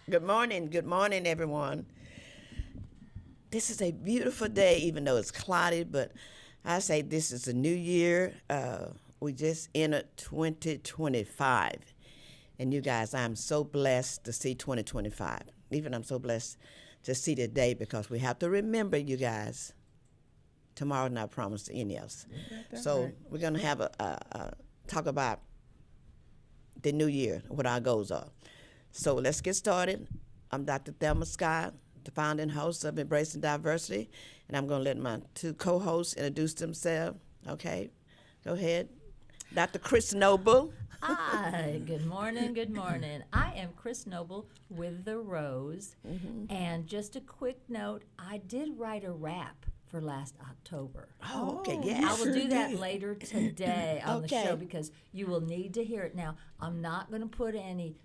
Good morning, everyone. This is a beautiful day, even though it's cloudy, but I say this is a new year. We just entered 2025. And you guys, I'm so blessed to see 2025. Even I'm so blessed to see today because we have to remember, you guys, tomorrow not promised to any of us. So right. We're going to have a talk about the new year, what our goals are. So let's get started. I'm Dr. Thelma Scott, the founder and host of Embracing Diversity, and I'm going to let my two co-hosts introduce themselves. Okay, go ahead. Dr. Chris Noble. Hi, good morning, good morning. I am Chris Noble with The Rose, and just a quick note, I did write a rap for last October. Oh, okay, yeah. I will do that later today on the show because you will need to hear it. Now, I'm not going to put any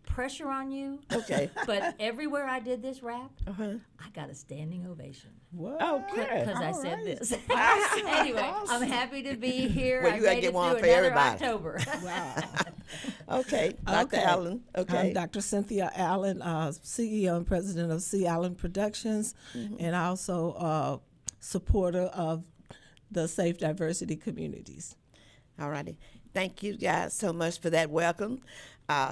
pressure on you. Okay. But everywhere I did this rap, I got a standing ovation. What? Oh, good. Because I said right. this. Awesome. Anyway, Awesome. I'm happy to be here. Well, I you gotta made get it one through for another everybody. October. Wow. Okay, Dr. Allen. Okay. I'm Dr. Cynthia Allen, CEO and president of C. Allen Productions, and also supporter of the Safe Diversity Communities. All righty. Thank you guys so much for that welcome.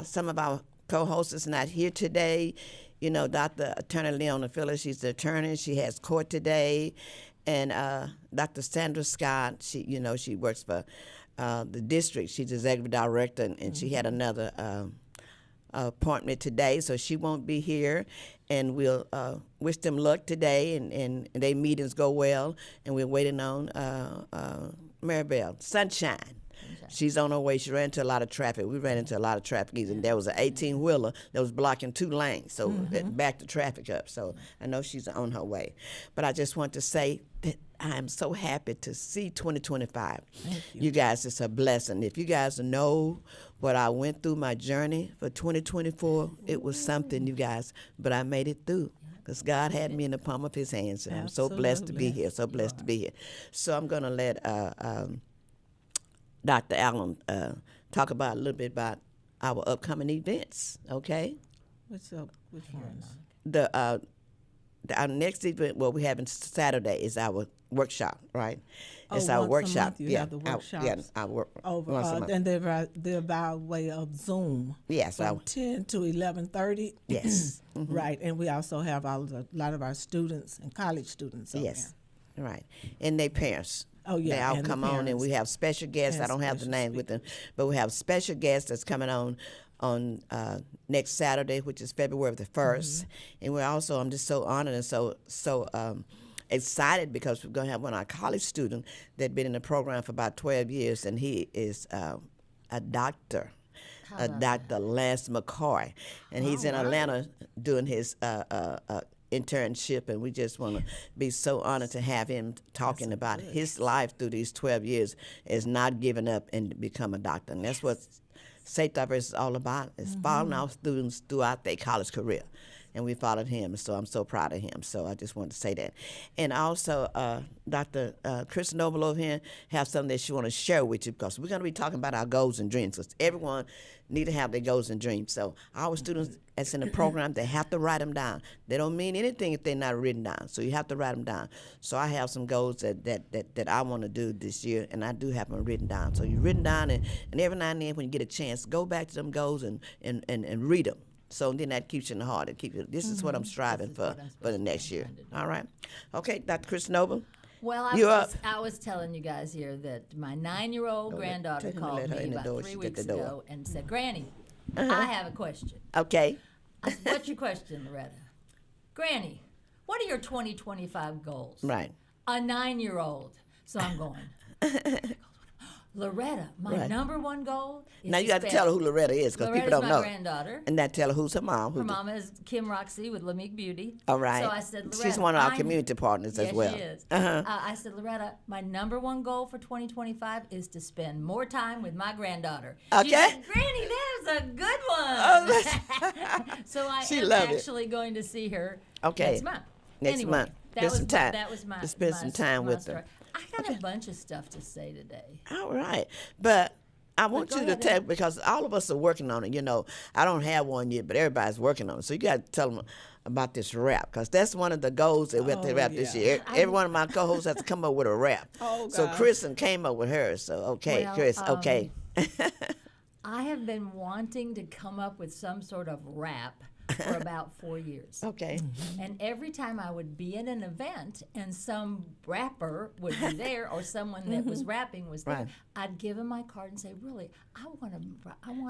Some of our co-host is not here today. You know, Dr. Attorney Leona Filis, she's the attorney. She has court today. And Dr. Sandra Scott, she works for the district. She's the executive director, and she had another appointment today, so she won't be here. And we'll wish them luck today, and their meetings go well. And we're waiting on Maribel Sunshine. She's on her way. She ran into a lot of traffic. We ran into a lot of traffic, and there was an 18-wheeler that was blocking 2 lanes, so it backed the traffic up. So I know she's on her way. But I just want to say that I am so happy to see 2025. Thank you. You guys, it's a blessing. If you guys know what I went through, my journey for 2024, it was something, you guys, but I made it through. Because God had me in the palm of his hands, and I'm so blessed to be here, so blessed to be here. So I'm going to let Dr. Allen talk about a little bit about our upcoming events, okay? What's up? Which ones? Our next event, what we have on Saturday, is our workshop, right? It's Oh, our once a workshop. month you have the workshops our work over, once a month. and they're by way of Zoom. Yes, from 10 to 11:30. Yes. Right, and we also have a lot of our students and college students. Yes, right, and their parents. Oh, yeah, they all and the come on, and parents. we have special guests. And I don't have the special names with them, but we have special guests that's coming on next Saturday, which is February the 1st. And we're also, I'm just so honored and so excited because we're going to have one of our college students that's been in the program for about 12 years, and he is a doctor. Dr. Lance McCoy, and he's in Atlanta doing his internship, and we just want to be so honored to have him talking about his life through these 12 years is not giving up and become a doctor. And that's what Safe Diversity is all about, is following our students throughout their college career. And we followed him, so I'm so proud of him. So I just wanted to say that. And also, Dr. Chris Noble over here have something that she want to share with you, because we're going to be talking about our goals and dreams, because everyone need to have their goals and dreams. So our students that's in the program, they have to write them down. They don't mean anything if they're not written down, so you have to write them down. So I have some goals that I want to do this year, and I do have them written down. So you've written down, and every now and then when you get a chance, go back to them goals and read them. So then that keeps you in the heart. This is what I'm striving for the next year. All right. Okay, Dr. Chris Noble. Well, I was telling you guys here that my 9-year-old granddaughter called me about 3 weeks ago and said, Granny, I have a question. Okay. I said, what's your question, Loretta? Granny, what are your 2025 goals? Right. A 9-year-old. So I'm going, Loretta, my number one goal is now you got to tell her who Loretta is, because people don't know. Loretta's my granddaughter. And then tell her who's her mom. Her mama is Kim Roxy with Lamique Beauty. All right. So I said, Loretta, she's one of our community partners as well. Yes, she is. I said, Loretta, my number one goal for 2025 is to spend more time with my granddaughter. Okay. She said, Granny, that was a good one. Oh, so I she am loved actually going to see her Okay. next month. Next Anyway, month. That was some time. That was my. Spend my- some time my with story. her. I got a bunch of stuff to say today. All right. But I want go you to ahead, tell, because all of us are working on it. I don't have one yet, but everybody's working on it. So you got to tell them about this rap, because that's one of the goals that we have to rap this year. Every one of my co-hosts has to come up with a rap. Oh, so gosh. Kristen came up with hers. So okay, Well, Chris, okay. I have been wanting to come up with some sort of rap for about 4 years. Okay. And every time I would be in an event and some rapper would be there or someone that was rapping was there, Right. I'd give him my card and say, really, I want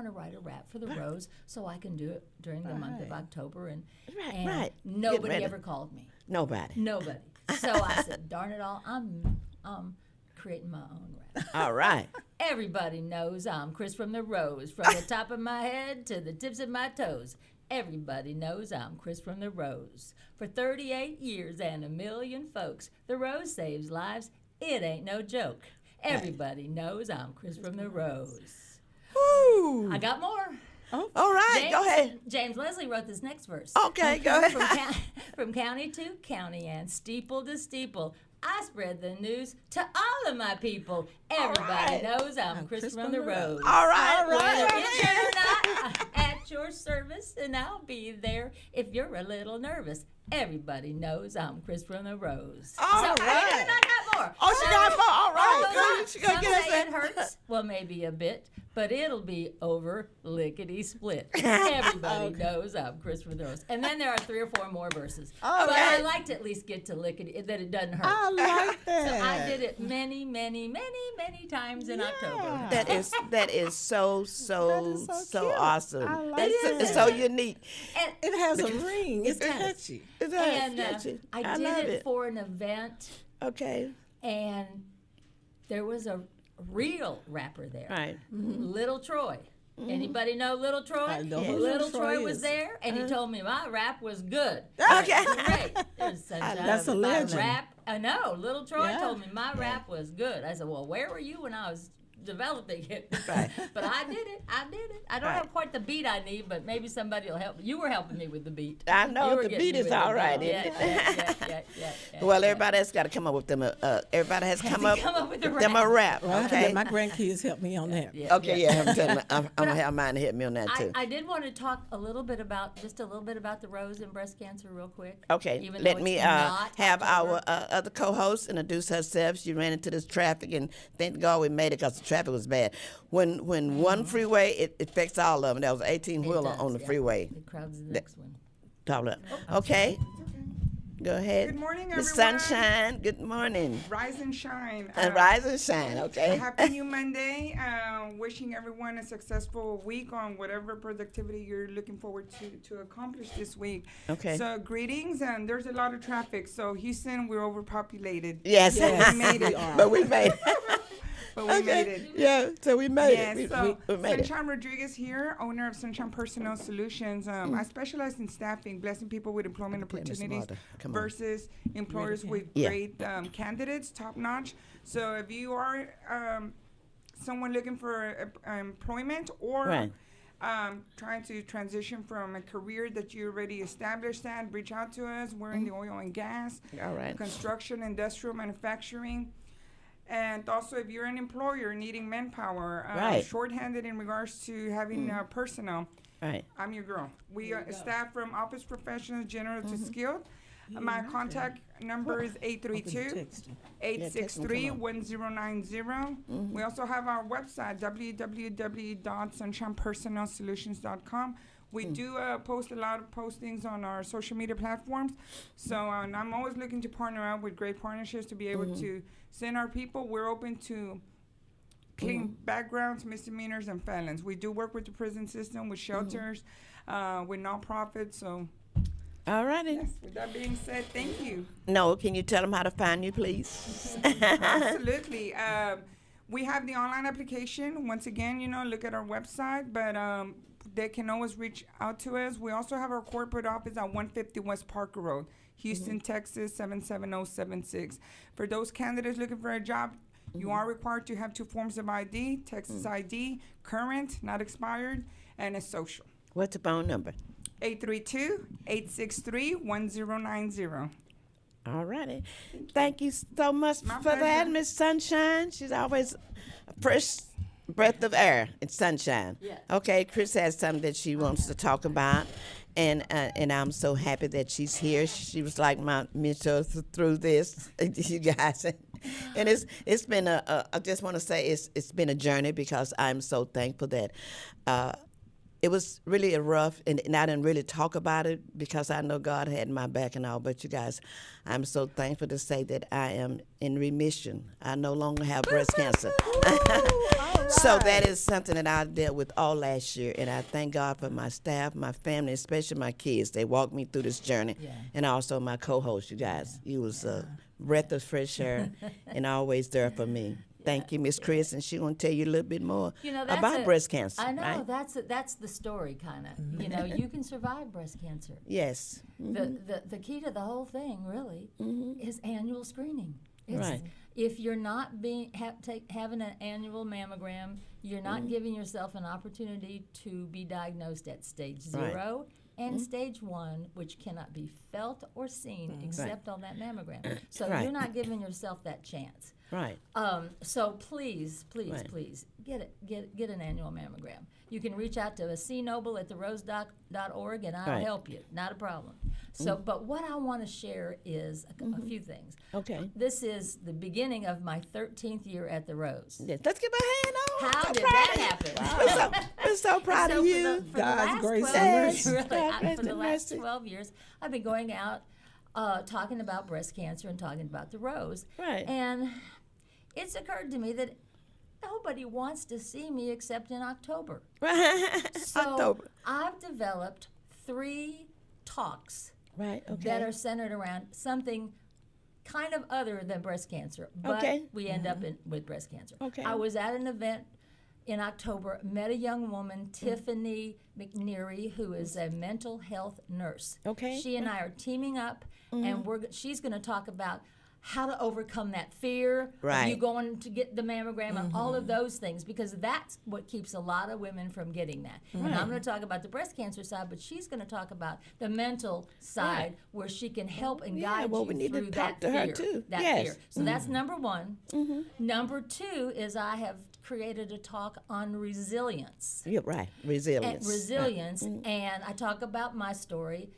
to write a rap for the Rose so I can do it during the month of October. And Right. Get nobody ready. ever called me. Nobody. Nobody. So I said, darn it all, I'm creating my own rap. All right. Everybody knows I'm Chris from the Rose, from the top of my head to the tips of my toes. Everybody knows I'm Chris from the Rose. For 38 years and a million folks, the Rose saves lives. It ain't no joke. Everybody knows I'm Chris from the Rose. Woo. I got more. All right. Go ahead. James Leslie wrote this next verse. Okay, go ahead. From county to county and steeple to steeple, I spread the news to all of my people. Everybody knows I'm Chris from the Rose. All right. Whether it's here or not, at your service, and I'll be there if you're a little nervous. Everybody knows I'm Chris from the Rose. All so right. I got more. Oh, she got more. All right. She gonna Some get us say in. it hurts. Well, maybe a bit, but it'll be over lickety split. Everybody knows I'm Chris from the Rose. And then there are 3 or 4 more verses. All but right. I like to at least get to lickety, that it doesn't hurt. I like that. So I did it many, many, many, many times in October. That is so so cute. awesome. I like It's that. so unique. And, It has a ring. It's It does. catchy. It's and catchy. I did love it for an event, Okay. and there was a real rapper there. Right. Little Troy. Anybody know Little Troy? I know who Little Little Troy Troy was is. there, and he told me my rap was good. Okay. Great. There's sunshine. That's a My legend. rap, I know. Little Troy Yeah. told me my rap was good. I said, well, where were you when I was developing it? Right. But I did it. I don't Right. have quite the beat I need, but maybe somebody will help. You were helping me with the beat. I know, You were the getting beat me is with the all right, beat. isn't it? Yeah. Well, everybody has got to come up with them. Everybody has come up with them a rap. Well, I have to Okay. let my grandkids help me on that. Okay. Yeah. I'm gonna have mine to hit me on that too. I did want to talk a little bit about the Rose and breast cancer real quick. Okay, Even let though me it's not have October. our other co-host introduce herself. She ran into this traffic, and thank God we made it because the traffic was bad. When one freeway, it affects all of them. There was 18-wheeler It on does, the yeah. freeway. The crowd's the next one. Talk about- Okay, go ahead. Good morning, Miss everyone. Sunshine, good morning. Rise and shine. And rise and shine, okay? Happy New Monday. Wishing everyone a successful week on whatever productivity you're looking forward to accomplish this week. Okay. So greetings, and there's a lot of traffic. So Houston, we're overpopulated. Yes. We made it. But we made it. But we made it. Yeah, so we made Yes, it. so We made it. Sunshine Rodriguez here, owner of Sunshine Personal Solutions. I specialize in staffing, blessing people with employment Okay, Miss opportunities Martha, come on. versus employers with Yeah. great candidates, top notch. So if you are someone looking for employment or Right. trying to transition from a career that you already established at, reach out to us. We're in the oil and gas, All right. construction, industrial, manufacturing. And also, if you're an employer needing manpower, Right. shorthanded in regards to having personnel, Right. I'm your girl. We staff from office professionals, general to skilled. My contact number is 832-863-1090. We also have our website, www.sunshinepersonalsolutions.com. We do post a lot of postings on our social media platforms. So I'm always looking to partner up with great partnerships to be able to send our people. We're open to clean backgrounds, misdemeanors, and felons. We do work with the prison system, with shelters, with nonprofits. So, All righty. yes, with that being said, thank you. No, can you tell them how to find you, please? Absolutely. We have the online application. Once again, look at our website, but they can always reach out to us. We also have our corporate office at 150 West Parker Road, Houston, Texas, 77076. For those candidates looking for a job, you are required to have 2 forms of ID, Texas ID, current, not expired, and a social. What's the phone number? 832-863-1090. All righty. Thank you so much My for that, pleasure. Miss Sunshine. She's always a fresh breath of air and sunshine. Yeah. Okay, Chris has something that she wants to talk about, and I'm so happy that she's here. She was like my mentor through this, you guys. And it's been I just want to say it's been a journey, because I'm so thankful that it was really a rough, and I didn't really talk about it because I know God had my back and all. But you guys, I'm so thankful to say that I am in remission. I no longer have breast cancer. So that is something that I dealt with all last year, and I thank God for my staff, my family, especially my kids. They walked me through this journey, and also my co-host. You guys, you was a breath of fresh air, and always there for me. Thank you, Miss Chris, and she's going to tell you a little bit more about breast cancer. I know, right? that's the story, kind of. You know, you can survive breast cancer. Yes. The key to the whole thing, really, is annual screening. Right. If you're not having an annual mammogram, you're not giving yourself an opportunity to be diagnosed at stage 0 and stage 1, which cannot be felt or seen except on that mammogram. So you're not giving yourself that chance. Right. So please get an annual mammogram. You can reach out to cnoble@therose.org, and I'll help you. Not a problem. So, but what I want to share is a few things. Okay. This is the beginning of my 13th year at the Rose. Yes. Let's give a hand on. How did that happen? We're so proud of you. For the God's last grace 12 and years, mercy. really, for the last 12 years, I've been going out talking about breast cancer and talking about the Rose. Right. And it's occurred to me that nobody wants to see me except in October. So October. I've developed 3 talks Right. Okay. that are centered around something kind of other than breast cancer, but we end up with breast cancer. Okay. I was at an event in October, met a young woman, Tiffany McNeary, who is a mental health nurse. Okay. She and I are teaming up, and she's going to talk about how to overcome that fear of you going to get the mammogram and all of those things, because that's what keeps a lot of women from getting that. And I'm going to talk about the breast cancer side, but she's going to talk about the mental side where she can help and guide you we need through to talk that to her fear. too. That Yes. fear. So that's number 1. Number 2 is I have created a talk on resilience. Yeah, right. Resilience. And I talk about my story.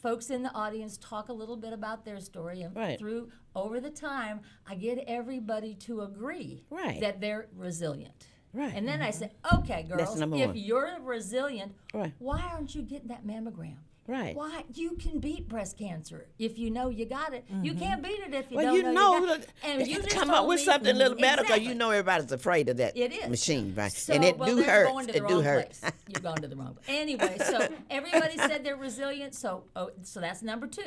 Folks in the audience talk a little bit about their story, and through over the time, I get everybody to agree that they're resilient. Right. And then I say, okay, girls, if 1. you're resilient, why aren't you getting that mammogram? Right. Why? You can beat breast cancer if you know you got it. You can't beat it if you Well, don't you know know, you got it. And you just come up told with me- something a little better, because Exactly. you know everybody's afraid of that It is. machine, right? So, and it well, do they're hurt. going to the It do wrong hurt. place. You're going to the wrong place. Anyway, so everybody said they're resilient, so that's number 2.